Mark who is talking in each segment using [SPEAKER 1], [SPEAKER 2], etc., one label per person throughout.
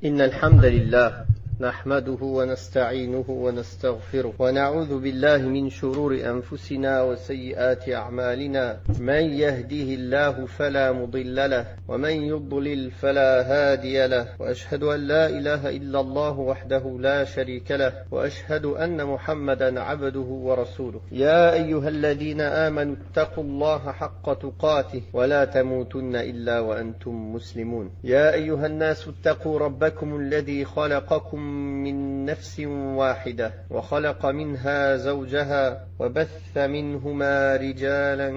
[SPEAKER 1] إن الحمد لله نحمده ونستعينه ونستغفره ونعوذ بالله من شرور أنفسنا وسيئات أعمالنا من يهده الله فلا مضل له ومن يضلل فلا هادي له وأشهد أن لا إله إلا الله وحده لا شريك له وأشهد أن محمدا عبده ورسوله يا أيها الذين آمنوا اتقوا الله حق تقاته ولا تموتن إلا وأنتم مسلمون يا أيها الناس اتقوا ربكم الذي خلقكم من نفس واحدة وخلق منها زوجها وبث منهما رجالا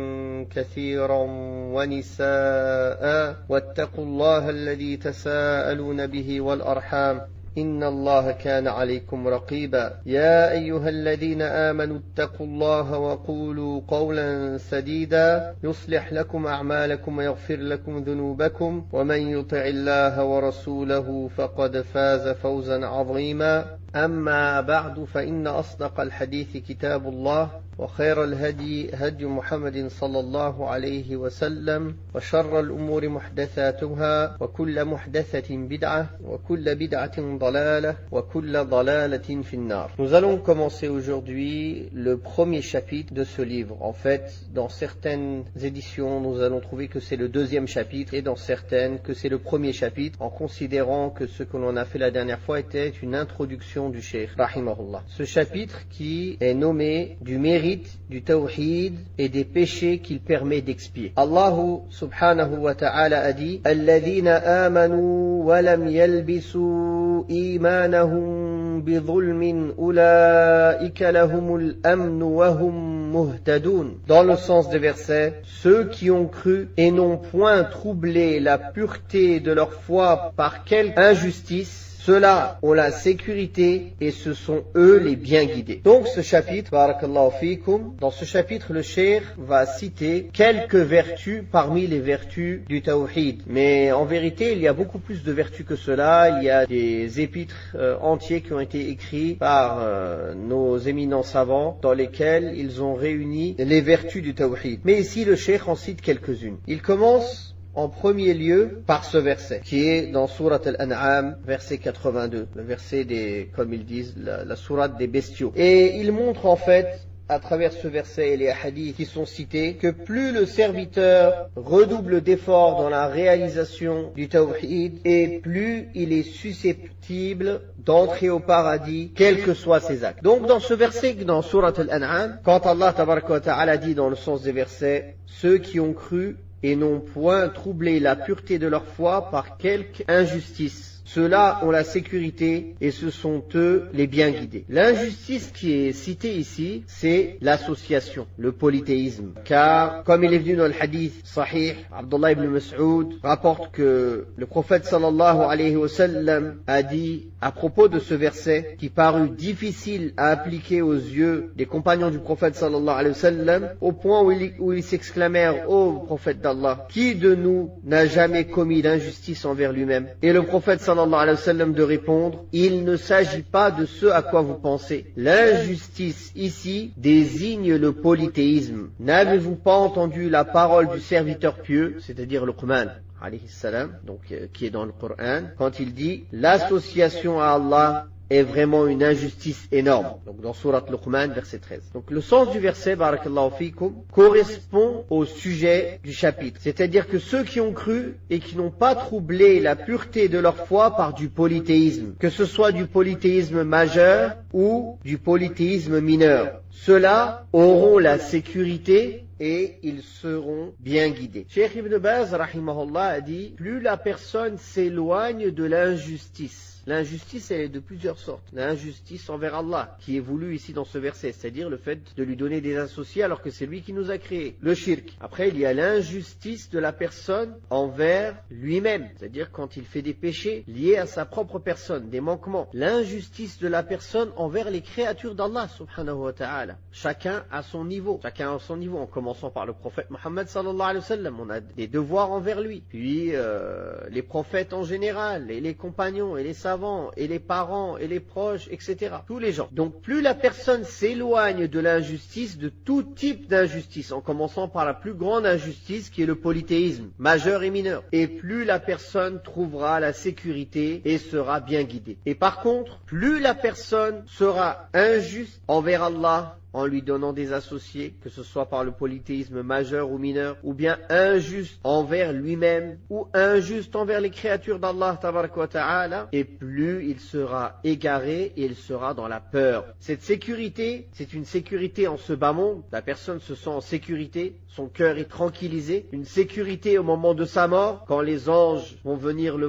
[SPEAKER 1] كثيرا ونساء واتقوا الله الذي تساءلون به والأرحام إن الله كان عليكم رقيبا يا أيها الذين آمنوا اتقوا الله وقولوا قولا سديدا يصلح لكم أعمالكم ويغفر لكم ذنوبكم ومن يطع الله ورسوله فقد فاز فوزا عظيما أما بعد فإن أصدق الحديث كتاب الله وخير الهدي هدي محمد صلى الله عليه وسلم وشر الأمور محدثاتها وكل محدثة بدعة وكل بدعة ضلالة وكل ضلالة في النار. Nous allons commencer aujourd'hui le premier chapitre de ce livre. En fait, dans certaines éditions, nous allons trouver que c'est le deuxième chapitre et dans certaines que c'est le premier chapitre, en considérant que ce que l'on a fait la dernière fois était une introduction du Cheikh rahimahullah. Ce chapitre qui est nommé du mérite du tawhid et des péchés qu'il permet d'expier. Allah subhanahu wa ta'ala a dit alladhina amanu wa lam yalbisu imanahum bi dhulmin ulaika lahumul amn wa hum muhtadun. Dans le sens des versets, ceux qui ont cru et n'ont point troublé la pureté de leur foi par quelque injustice, ceux-là ont la sécurité et ce sont eux les bien guidés. Donc ce chapitre, barakallahu fikum, dans ce chapitre le cheikh va citer quelques vertus parmi les vertus du tawhid. Mais en vérité il y a beaucoup plus de vertus que cela. Il y a des épîtres entiers qui ont été écrits par nos éminents savants dans lesquels ils ont réuni les vertus du tawhid. Mais ici le cheikh en cite quelques-unes. Il commence en premier lieu par ce verset qui est dans Surat Al-An'am, verset 82, le verset des, comme ils disent, la sourate des bestiaux. Et il montre en fait à travers ce verset et les hadiths qui sont cités que plus le serviteur redouble d'efforts dans la réalisation du tawhid et plus il est susceptible d'entrer au paradis quels que soient ses actes. Donc dans ce verset dans Surat Al-An'am, quand Allah tabaraka wa ta'ala dit dans le sens des versets ceux qui ont cru et n'ont point troublé la pureté de leur foi par quelque injustice, ceux-là ont la sécurité et ce sont eux les bien guidés. L'injustice qui est citée ici, c'est l'association, le polythéisme. Car, comme il est venu dans le hadith sahih, Abdullah ibn Mas'ud rapporte que le prophète sallallahu alayhi wa sallam a dit à propos de ce verset qui parut difficile à appliquer aux yeux des compagnons du prophète sallallahu alayhi wa sallam, au point où ils s'exclamèrent: ô prophète d'Allah, qui de nous n'a jamais commis d'injustice envers lui-même? Et le prophète sallallahu alayhi wa sallam de répondre: il ne s'agit pas de ce à quoi vous pensez. L'injustice ici désigne le polythéisme. N'avez-vous pas entendu la parole du serviteur pieux, c'est-à-dire Luqman alayhi salam, donc qui est dans le Coran, quand il dit l'association à Allah est vraiment une injustice énorme. Donc dans Surat Luqman, verset 13. Donc le sens du verset, barakallahu fikum, correspond au sujet du chapitre. C'est-à-dire que ceux qui ont cru et qui n'ont pas troublé la pureté de leur foi par du polythéisme, que ce soit du polythéisme majeur ou du polythéisme mineur, ceux-là auront la sécurité et ils seront bien guidés. Cheikh Ibn Baz, rahimahullah, a dit, plus la personne s'éloigne de l'injustice. L'injustice, elle est de plusieurs sortes. L'injustice envers Allah, qui est voulu ici dans ce verset, c'est-à-dire le fait de lui donner des associés alors que c'est lui qui nous a créés. Le shirk. Après, il y a l'injustice de la personne envers lui-même, c'est-à-dire quand il fait des péchés liés à sa propre personne, des manquements. L'injustice de la personne envers les créatures d'Allah, subhanahu wa ta'ala. Chacun à son niveau. Chacun à son niveau, en commençant par le prophète Mohammed sallallahu alayhi wa sallam. On a des devoirs envers lui. Puis, les prophètes en général, et les compagnons, et les savants, savants, et les parents, et les proches, etc. Tous les gens. Donc plus la personne s'éloigne de l'injustice, de tout type d'injustice, en commençant par la plus grande injustice qui est le polythéisme, majeur et mineur, et plus la personne trouvera la sécurité et sera bien guidée. Et par contre, plus la personne sera injuste envers Allah, en lui donnant des associés, que ce soit par le polythéisme majeur ou mineur, ou bien injuste envers lui-même, ou injuste envers les créatures d'Allah, tabaraka wa ta'ala, et plus il sera égaré et il sera dans la peur. Cette sécurité, c'est une sécurité en ce bas monde, la personne se sent en sécurité, son cœur est tranquillisé, une sécurité au moment de sa mort, quand les anges vont venir les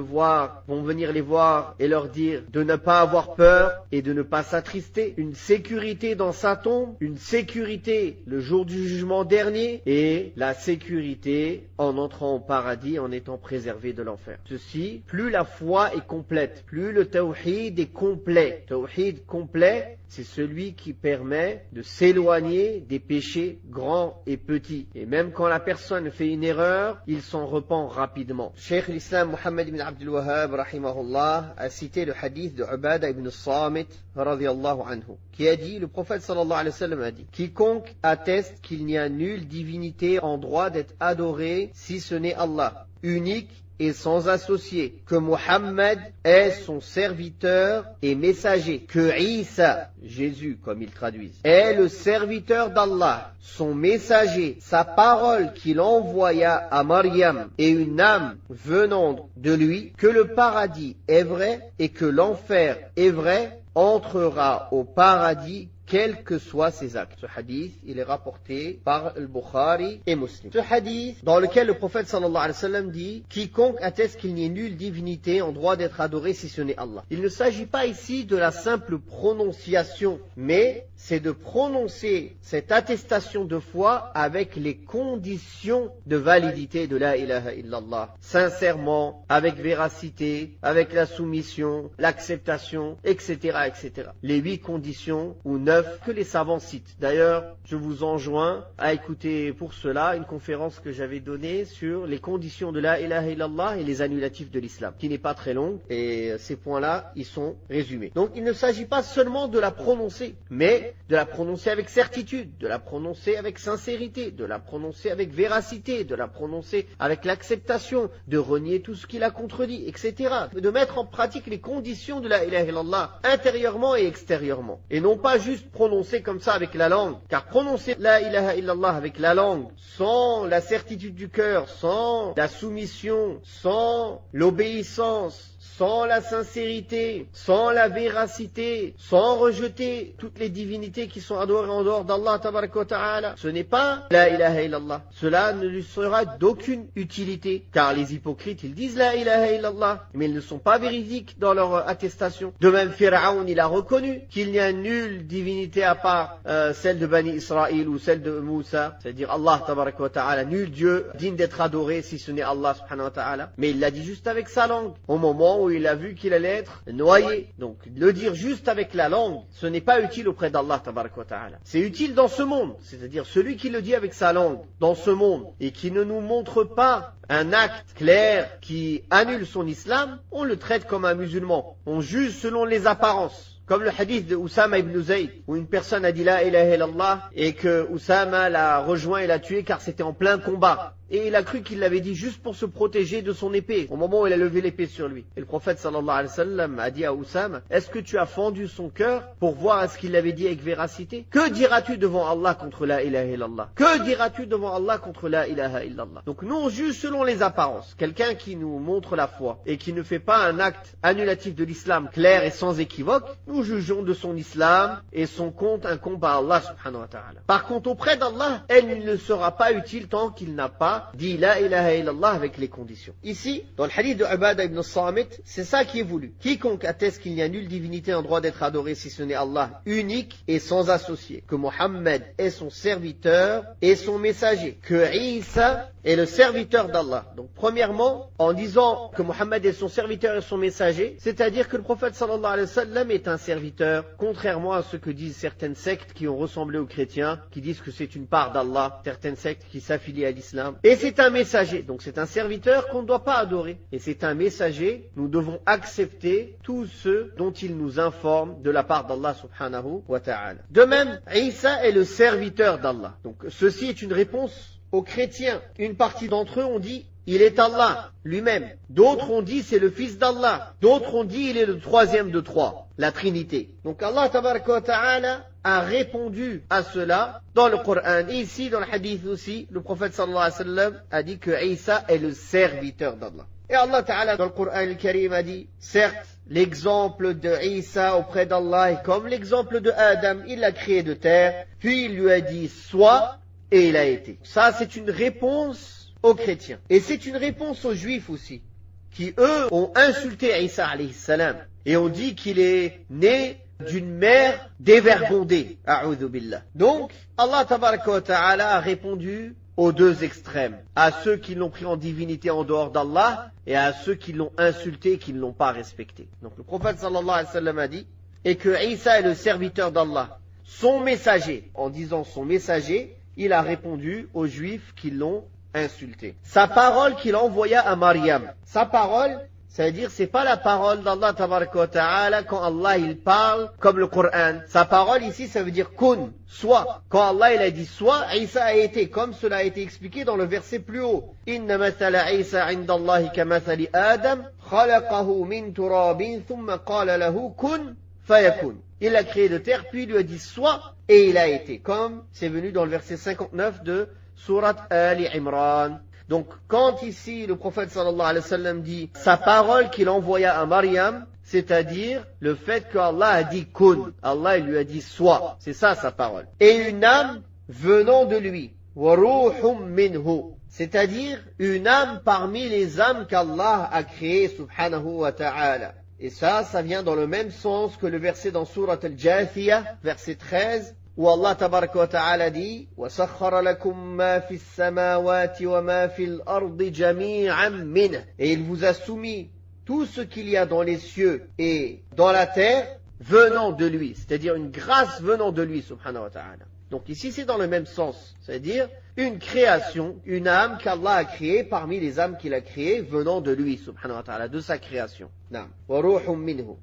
[SPEAKER 1] voir et leur dire de ne pas avoir peur et de ne pas s'attrister, une sécurité dans sa tombe, une sécurité le jour du jugement dernier et la sécurité en entrant au paradis en étant préservé de l'enfer. Ceci, plus la foi est complète, plus le tawhid est complet. Tawhid complet, c'est celui qui permet de s'éloigner des péchés grands et petits. Et même quand la personne fait une erreur, il s'en repent rapidement. Cheikh l'Islam Muhammad ibn Abdul Wahhab, rahimahullah, a cité le hadith de Ubadah ibn Samit, radiyallahu anhu, qui a dit, le prophète sallallahu alayhi wa sallam a dit, quiconque atteste qu'il n'y a nulle divinité en droit d'être adorée si ce n'est Allah, unique et sans associé, que Muhammad est son serviteur et messager, que Isa, Jésus comme ils traduisent, est le serviteur d'Allah, son messager, sa parole qu'il envoya à Maryam et une âme venant de lui, que le paradis est vrai et que l'enfer est vrai, entrera au paradis quels que soient ses actes. Ce hadith, il est rapporté par le Bukhari et Muslim. Ce hadith, dans lequel le prophète sallallahu alayhi wa sallam dit « Quiconque atteste qu'il n'y ait nulle divinité en droit d'être adoré si ce n'est Allah ». Il ne s'agit pas ici de la simple prononciation, mais c'est de prononcer cette attestation de foi avec les conditions de validité de la ilaha illallah. Sincèrement, avec véracité, avec la soumission, l'acceptation, etc., etc. Les 8 conditions ou 9 que les savants citent. D'ailleurs, je vous enjoins à écouter pour cela une conférence que j'avais donnée sur les conditions de la ilaha illallah et les annulatifs de l'islam, qui n'est pas très longue, et ces points-là, ils sont résumés. Donc, il ne s'agit pas seulement de la prononcer, mais de la prononcer avec certitude, de la prononcer avec sincérité, de la prononcer avec véracité, de la prononcer avec l'acceptation, de renier tout ce qui la contredit, etc. De mettre en pratique les conditions de la ilaha illallah, intérieurement et extérieurement. Et non pas juste prononcer comme ça avec la langue, car prononcer la ilaha illallah avec la langue, sans la certitude du cœur, sans la soumission, sans l'obéissance, sans la sincérité, sans la véracité, sans rejeter toutes les divinités qui sont adorées en dehors d'Allah tabaraka wa ta'ala, ce n'est pas la ilaha illallah. Cela ne lui sera d'aucune utilité, car les hypocrites, ils disent la ilaha illallah, mais ils ne sont pas véridiques dans leur attestation. De même, Pharaon, il a reconnu qu'il n'y a nulle divinité à part celle de Bani Israël ou celle de Moussa, c'est-à-dire Allah tabaraka wa ta'ala, nul Dieu digne d'être adoré si ce n'est Allah subhanahu wa ta'ala. Mais il l'a dit juste avec sa langue, au moment où il a vu qu'il allait être noyé. Donc, le dire juste avec la langue, ce n'est pas utile auprès d'Allah tabaraka wa ta'ala. C'est utile dans ce monde, c'est-à-dire celui qui le dit avec sa langue, dans ce monde, et qui ne nous montre pas un acte clair qui annule son islam, on le traite comme un musulman. On juge selon les apparences. Comme le hadith de Oussama ibn Zayd, où une personne a dit la ilaha illallah et que Oussama l'a rejoint et l'a tué car c'était en plein combat. Et il a cru qu'il l'avait dit juste pour se protéger de son épée, au moment où il a levé l'épée sur lui. Et le prophète sallallahu alayhi wa sallam a dit à Oussama, est-ce que tu as fendu son cœur pour voir est-ce qu'il l'avait dit avec véracité? Que diras-tu devant Allah contre la ilaha illallah? Que diras-tu devant Allah contre la ilaha illallah? Donc nous on juge selon les apparences. Quelqu'un qui nous montre la foi et qui ne fait pas un acte annulatif de l'islam clair et sans équivoque, nous jugeons de son islam et son compte incombe à Allah subhanahu wa ta'ala. Par contre auprès d'Allah, elle ne sera pas utile tant qu'il n'a pas dit la ilaha illallah avec les conditions. Ici, dans le hadith de Ubadah ibn Samit, c'est ça qui est voulu. Quiconque atteste qu'il n'y a nulle divinité en droit d'être adorée si ce n'est Allah, unique et sans associé, que Muhammad est son serviteur et son messager, que Isa est le serviteur d'Allah. Donc premièrement, en disant que Mohammed est son serviteur et son messager, c'est-à-dire que le prophète sallallahu alayhi wa sallam est un serviteur, contrairement à ce que disent certaines sectes qui ont ressemblé aux chrétiens, qui disent que c'est une part d'Allah, certaines sectes qui s'affilient à l'islam. Et c'est un messager, donc c'est un serviteur qu'on ne doit pas adorer. Et c'est un messager, nous devons accepter tout ce dont il nous informe de la part d'Allah subhanahu wa ta'ala. De même, Isa est le serviteur d'Allah. Donc ceci est une réponse aux chrétiens. Une partie d'entre eux ont dit il est Allah lui-même. D'autres ont dit c'est le fils d'Allah. D'autres ont dit il est le troisième de trois, la Trinité. Donc Allah tabaraka wa ta'ala a répondu à cela dans le Coran. Et ici dans le hadith aussi, le prophète sallallahu alayhi wa sallam a dit que Isa est le serviteur d'Allah. Et Allah ta'ala dans le Coran al-Karim a dit certes, l'exemple de Isa auprès d'Allah est comme l'exemple de Adam. Il l'a créé de terre, puis il lui a dit sois, et il a été. Ça, c'est une réponse aux chrétiens. Et c'est une réponse aux juifs aussi, qui eux ont insulté Isa alayhi salam et ont dit qu'il est né d'une mère dévergondée. A'udhu billah. Donc, Allah tabaraka wa ta'ala a répondu aux deux extrêmes, à ceux qui l'ont pris en divinité en dehors d'Allah et à ceux qui l'ont insulté et qui ne l'ont pas respecté. Donc le prophète sallallahu alayhi wa sallam a dit et que Isa est le serviteur d'Allah, son messager. En disant son messager, il a répondu aux juifs qui l'ont insulté. Sa parole qu'il envoya à Maryam. Sa parole, ça veut dire c'est pas la parole d'Allah tabaraka wa ta'ala quand Allah il parle comme le Coran. Sa parole ici ça veut dire kun, soit. Quand Allah il a dit soit, Isa a été, comme cela a été expliqué dans le verset plus haut. Inna mathala Isa inda Allahi ka mathali Adam, khalaqahu min turabin thumma qala lahu kun fayakun. Il l'a créé de terre, puis il lui a dit soit, et il a été. Comme c'est venu dans le verset 59 de Surat Ali Imran. Donc, quand ici le prophète sallallahu alayhi wa sallam dit sa parole qu'il envoya à Maryam, c'est-à-dire le fait qu'Allah a dit kun. Allah il lui a dit soit. C'est ça sa parole. Et une âme venant de lui. Wa ruhum minhu. C'est-à-dire une âme parmi les âmes qu'Allah a créées subhanahu wa ta'ala. Et ça vient dans le même sens que le verset dans Surat al-Jathiyah, verset 13, où Allah tabaraka wa ta'ala dit وَسَخَّرَ لَكُم مَّا فِي السَّمَاوَاتِ وَمَا فِي الْأَرْضِ جَمِيعًا مِّنْهُ. Et il vous a soumis tout ce qu'il y a dans les cieux et dans la terre venant de lui, c'est-à-dire une grâce venant de lui, subhanahu wa ta'ala. Donc ici c'est dans le même sens, c'est-à-dire une création, une âme qu'Allah a créée parmi les âmes qu'il a créées venant de lui, subhanahu wa ta'ala, de sa création.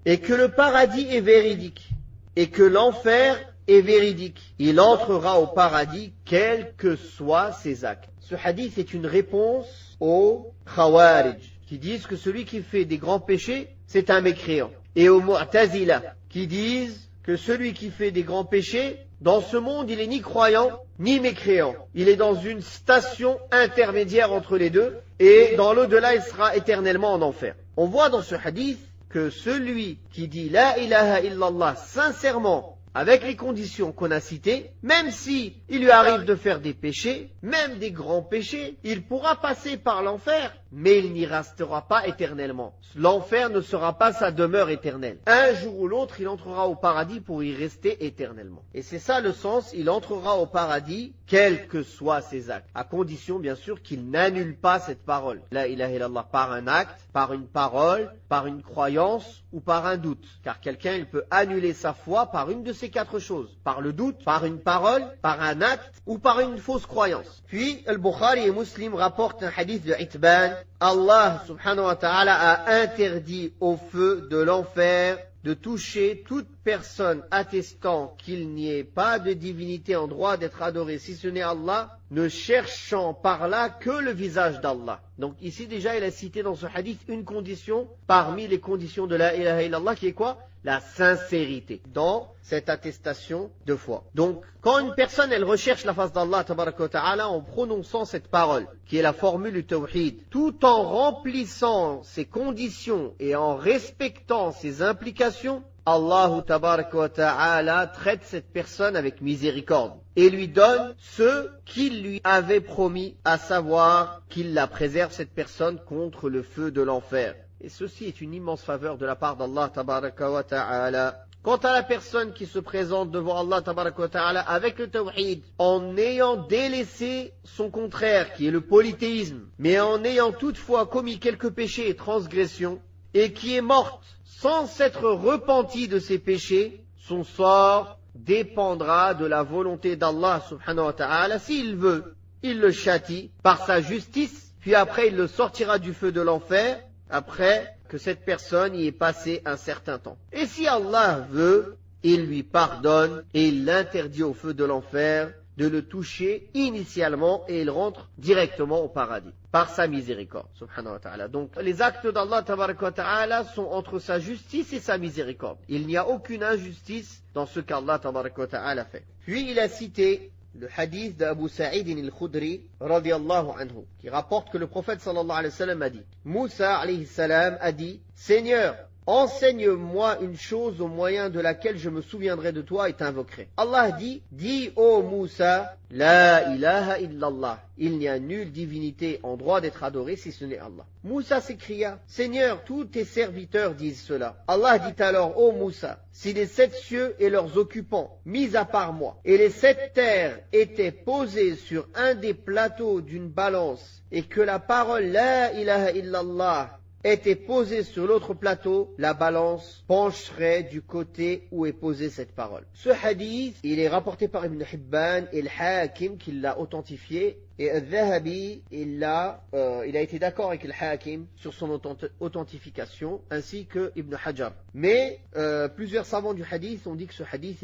[SPEAKER 1] Et que le paradis est véridique, et que l'enfer est véridique. Il entrera au paradis quels que soient ses actes. Ce hadith est une réponse aux Khawarij, qui disent que celui qui fait des grands péchés, c'est un mécréant. Et aux Mu'tazila, qui disent que celui qui fait des grands péchés, dans ce monde, il est ni croyant, ni mécréant. Il est dans une station intermédiaire entre les deux, et dans l'au-delà, il sera éternellement en enfer. On voit dans ce hadith que celui qui dit La ilaha illallah sincèrement, avec les conditions qu'on a citées, même si il lui arrive de faire des péchés, même des grands péchés, il pourra passer par l'enfer, mais il n'y restera pas éternellement. L'enfer ne sera pas sa demeure éternelle. Un jour ou l'autre, il entrera au paradis pour y rester éternellement. Et c'est ça le sens, il entrera au paradis, quels que soient ses actes. À condition, bien sûr, qu'il n'annule pas cette parole. La ilaha illallah par un acte, par une parole, par une croyance ou par un doute. Car quelqu'un, il peut annuler sa foi par une de ces quatre choses. Par le doute, par une parole, par un acte ou par une fausse croyance. Puis, Al-Bukhari et Muslim rapportent un hadith de Itban. Allah subhanahu wa ta'ala a interdit au feu de l'enfer de toucher toute personne attestant qu'il n'y ait pas de divinité en droit d'être adorée si ce n'est Allah, ne cherchant par là que le visage d'Allah. Donc ici déjà il a cité dans ce hadith une condition parmi les conditions de la ilaha illallah qui est quoi? La sincérité dans cette attestation de foi. Donc quand une personne elle recherche la face d'Allah tabaraka wa ta'ala en prononçant cette parole qui est la formule du tawhid, tout en remplissant ses conditions et en respectant ses implications, Allah tabaraka wa ta'ala traite cette personne avec miséricorde et lui donne ce qu'il lui avait promis, à savoir qu'il la préserve cette personne contre le feu de l'enfer. Et ceci est une immense faveur de la part d'Allah tabaraka wa ta'ala. Quant à la personne qui se présente devant Allah tabaraka wa ta'ala avec le tawhid, en ayant délaissé son contraire, qui est le polythéisme, mais en ayant toutefois commis quelques péchés et transgressions, et qui est morte sans s'être repentie de ses péchés, son sort dépendra de la volonté d'Allah subhanahu wa ta'ala. S'il veut, il le châtie par sa justice, puis après il le sortira du feu de l'enfer, après que cette personne y ait passé un certain temps. Et si Allah veut, il lui pardonne et il l'interdit au feu de l'enfer de le toucher initialement et il rentre directement au paradis par sa miséricorde, subhanahu wa ta'ala. Donc les actes d'Allah tabaraka wa ta'ala sont entre sa justice et sa miséricorde. Il n'y a aucune injustice dans ce qu'Allah tabaraka wa ta'ala fait. Puis il a cité le hadith d'Abu Sa'id al-Khudri radiyallahu anhu, qui rapporte que le prophète sallallahu alayhi wa sallam a dit, Moussa alayhi salam a dit, Seigneur, enseigne-moi une chose au moyen de laquelle je me souviendrai de toi et t'invoquerai. Allah dit, dis ô Moussa, la ilaha illallah. Il n'y a nulle divinité en droit d'être adorée si ce n'est Allah. Moussa s'écria, Seigneur, tous tes serviteurs disent cela. Allah dit alors, ô Moussa, si les 7 cieux et leurs occupants, mis à part moi, et les 7 terres étaient posés sur un des plateaux d'une balance, et que la parole la ilaha illallah était posée sur l'autre plateau, la balance pencherait du côté où est posée cette parole. Ce hadith, il est rapporté par Ibn Hibban et le Hakim qui l'a authentifié. Et Al-Dhahabi, il a été d'accord avec le Hakim sur son authentification, ainsi que Ibn Hajar. Mais plusieurs savants du hadith ont dit que ce hadith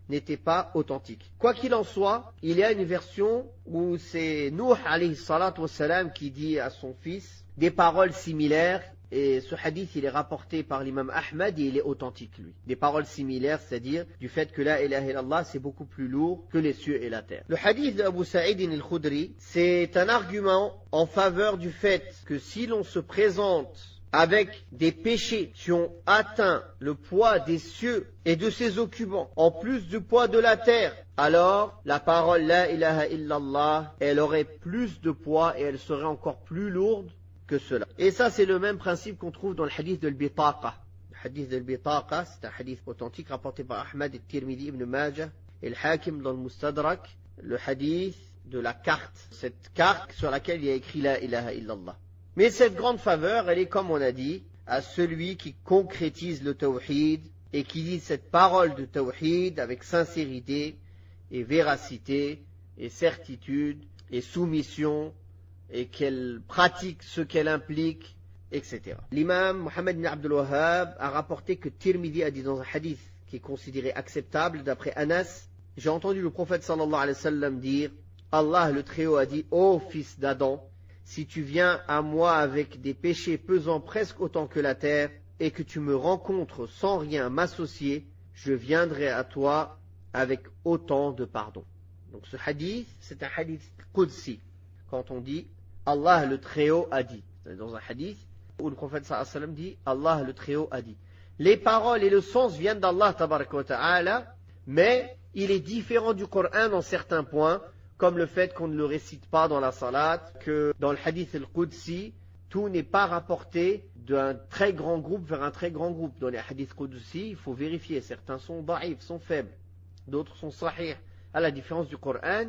[SPEAKER 1] n'était pas authentique. Quoi qu'il en soit, il y a une version où c'est Nuh alayhi salatu wassalam qui dit à son fils des paroles similaires, et ce hadith il est rapporté par l'imam Ahmad et il est authentique lui. Des paroles similaires, c'est-à-dire du fait que la ilaha illallah c'est beaucoup plus lourd que les cieux et la terre. Le hadith d'Abu Sa'id al-Khudri, c'est un argument en faveur du fait que si l'on se présente avec des péchés qui ont atteint le poids des cieux et de ses occupants, en plus du poids de la terre, alors la parole la ilaha illallah, elle aurait plus de poids et elle serait encore plus lourde que cela. Et ça, c'est le même principe qu'on trouve dans le hadith de l'Bitaqa. Le hadith de l'Bitaqa, c'est un hadith authentique rapporté par Ahmad et Tirmidhi ibn Majah et le Hakim dans le Mustadrak, le hadith de la carte, cette carte sur laquelle il y a écrit la ilaha illallah. Mais cette grande faveur, elle est, comme on a dit, à celui qui concrétise le tawhid et qui dit cette parole de tawhid avec sincérité et véracité et certitude et soumission, et qu'elle pratique ce qu'elle implique, etc. L'imam Muhammad ibn Abdul Wahhab a rapporté que Tirmidhi a dit dans un hadith qui est considéré acceptable d'après Anas, j'ai entendu le prophète sallallahu alayhi wa sallam dire, Allah le Très-Haut a dit, ô fils d'Adam, si tu viens à moi avec des péchés pesant presque autant que la terre, et que tu me rencontres sans rien m'associer, je viendrai à toi avec autant de pardon. Donc ce hadith, c'est un hadith qudsi. Quand on dit Allah le Très-Haut a dit, dans un hadith où le prophète sallallahu alayhi wa sallam dit Allah le Très-Haut a dit. Les paroles et le sens viennent d'Allah tabaraka wa ta'ala, mais il est différent du Coran dans certains points, comme le fait qu'on ne le récite pas dans la salat, que dans le hadith al-Qudsi, tout n'est pas rapporté d'un très grand groupe vers un très grand groupe. Dans les hadiths Qudsi, il faut vérifier, certains sont da'if, sont faibles, d'autres sont sahih, à la différence du Coran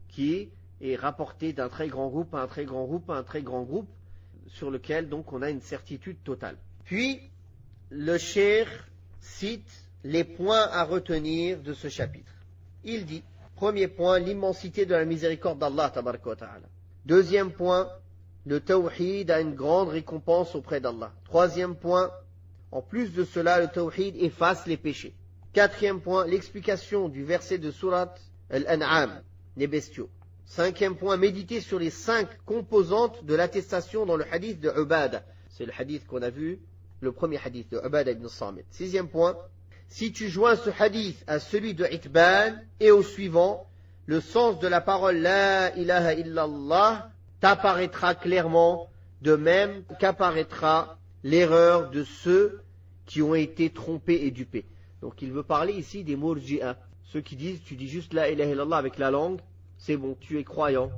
[SPEAKER 1] qui est rapporté d'un très grand groupe à un très grand groupe à un très grand groupe, sur lequel donc on a une certitude totale. Puis, le cheikh cite les points à retenir de ce chapitre. Il dit, premier point, l'immensité de la miséricorde d'Allah tabaraka wa ta'ala. Deuxième point, le tawhid a une grande récompense auprès d'Allah. Troisième point, en plus de cela, le tawhid efface les péchés. Quatrième point, l'explication du verset de Surat Al-An'am, les bestiaux. Cinquième point, méditer sur les 5 composantes de l'attestation dans le hadith de Ubada. C'est le hadith qu'on a vu, le premier hadith de Ubada ibn Samit. Sixième point, si tu joins ce hadith à celui de Itban et au suivant, le sens de la parole la ilaha illallah t'apparaîtra clairement, de même qu'apparaîtra l'erreur de ceux qui ont été trompés et dupés. Donc il veut parler ici des murji'a, ceux qui disent tu dis juste la ilaha illallah avec la langue, c'est bon, tu es croyant.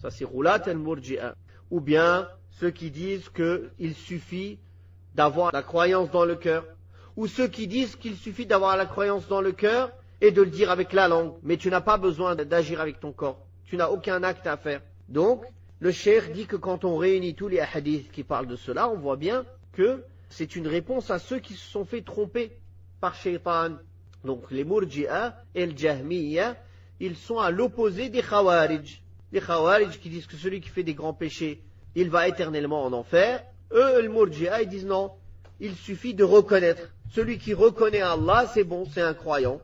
[SPEAKER 1] Ça c'est roulat al-murji'a. Ou bien ceux qui disent qu'il suffit d'avoir la croyance dans le cœur. ou ceux qui disent qu'il suffit d'avoir la croyance dans le cœur et de le dire avec la langue, mais tu n'as pas besoin d'agir avec ton corps. Tu n'as aucun acte à faire. Donc, le cheikh dit que quand on réunit tous les hadiths qui parlent de cela, on voit bien que c'est une réponse à ceux qui se sont fait tromper par Shaitan. Donc, les Murji'a et le Jahmiya, ils sont à l'opposé des Khawarij. Les Khawarij qui disent que celui qui fait des grands péchés, il va éternellement en enfer. Eux, les Murji'a, ils disent non, il suffit de reconnaître. Celui qui reconnaît Allah, c'est bon, c'est un croyant.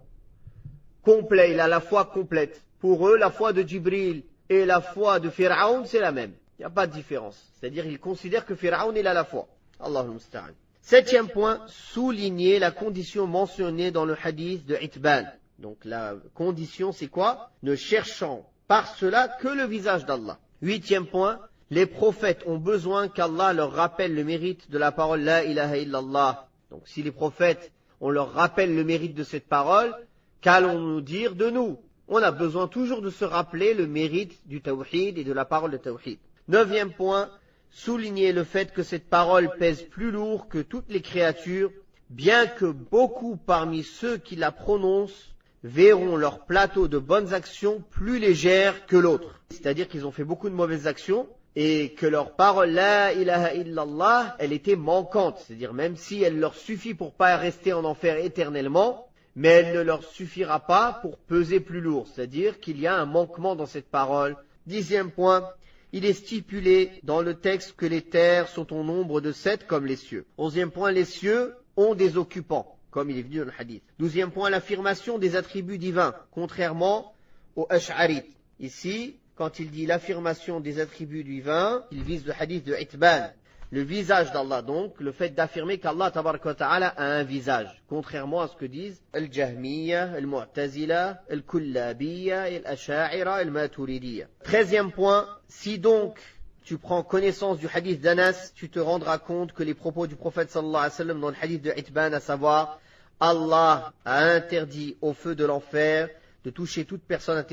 [SPEAKER 1] Complet, il a la foi complète. Pour eux, la foi de Jibril et la foi de Pharaon, c'est la même. Il n'y a pas de différence. C'est-à-dire, ils considèrent que Pharaon, il a la foi. Allahul Musta'an. Septième point, souligner la condition mentionnée dans le hadith de Itban. Donc, la condition, c'est quoi? Ne cherchant par cela que le visage d'Allah. Huitième point, les prophètes ont besoin qu'Allah leur rappelle le mérite de la parole La ilaha illallah. Donc, si les prophètes, on leur rappelle le mérite de cette parole, qu'allons-nous dire de nous? On a besoin toujours de se rappeler le mérite du tawhid et de la parole de tawhid. Neuvième point, souligner le fait que cette parole pèse plus lourd que toutes les créatures, bien que beaucoup parmi ceux qui la prononcent verront leur plateau de bonnes actions plus légère que l'autre. C'est-à-dire qu'ils ont fait beaucoup de mauvaises actions et que leur parole La ilaha illallah, elle était manquante. C'est-à-dire même si elle leur suffit pour pas rester en enfer éternellement, mais elle ne leur suffira pas pour peser plus lourd. C'est-à-dire qu'il y a un manquement dans cette parole. Dixième point, il est stipulé dans le texte que les terres sont au nombre de 7 comme les cieux. Onzième point, les cieux ont des occupants, comme il est venu dans le hadith. Douzième point, l'affirmation des attributs divins, contrairement aux Ash'arites. Ici, quand il dit l'affirmation des attributs divins, il vise le hadith de Itban. Le visage d'Allah donc, le fait d'affirmer qu'Allah tabaraka wa ta'ala a un visage, contrairement à ce que disent Al-Jahmiya, Al-Mu'tazila, Al-Kullabiya, Al-Asha'ira, Al-Maturidiyya. 13e point, si donc tu prends connaissance du hadith d'Anas, tu te rendras compte que les propos du prophète sallallahu alayhi wa sallam dans le hadith de Itban, à savoir Allah a interdit au feu de l'enfer de toucher toute personne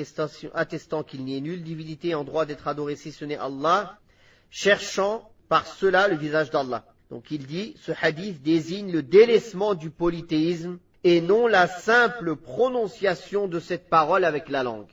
[SPEAKER 1] attestant qu'il n'y ait nulle divinité en droit d'être adoré si ce n'est Allah, cherchant par cela le visage d'Allah. Donc il dit, ce hadith désigne le délaissement du polythéisme et non la simple prononciation de cette parole avec la langue.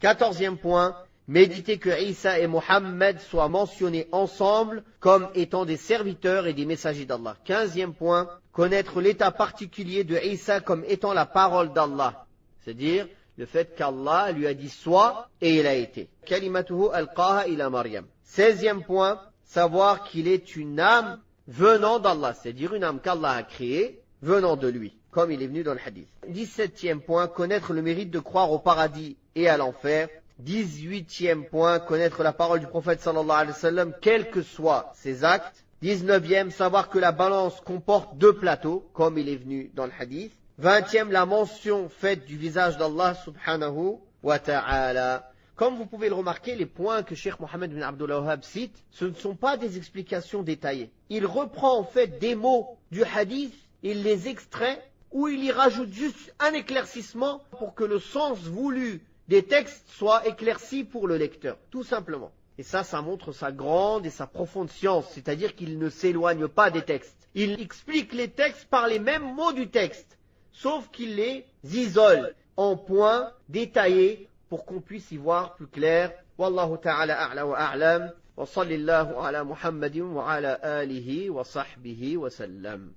[SPEAKER 1] 14e point, méditer que Isa et Mohammed soient mentionnés ensemble comme étant des serviteurs et des messagers d'Allah. 15e point, connaître l'état particulier de Isa comme étant la parole d'Allah. C'est-à-dire le fait qu'Allah lui a dit soit et il a été. Kalimatuhu alqaha ila Maryam. 16e point, savoir qu'il est une âme venant d'Allah, c'est-à-dire une âme qu'Allah a créée, venant de lui, comme il est venu dans le hadith. 17e point, connaître le mérite de croire au paradis et à l'enfer. 18e point, connaître la parole du prophète sallallahu alayhi wa sallam, quels que soient ses actes. 19e, savoir que la balance comporte 2 plateaux, comme il est venu dans le hadith. 20e, la mention faite du visage d'Allah subhanahu wa ta'ala. Comme vous pouvez le remarquer, les points que Cheikh Mohammed bin Abdul Wahhab cite, ce ne sont pas des explications détaillées. Il reprend en fait des mots du hadith, il les extrait, ou il y rajoute juste un éclaircissement pour que le sens voulu des textes soit éclairci pour le lecteur, tout simplement. Et ça montre sa grande et sa profonde science, c'est-à-dire qu'il ne s'éloigne pas des textes. Il explique les textes par les mêmes mots du texte, sauf qu'il les isole en points détaillés, pour qu'on puisse y voir plus clair. Wallahu ta'ala a'la wa a'lam. Wa sallallahu ala Muhammadin wa ala alihi wa sahbihi wa sallam.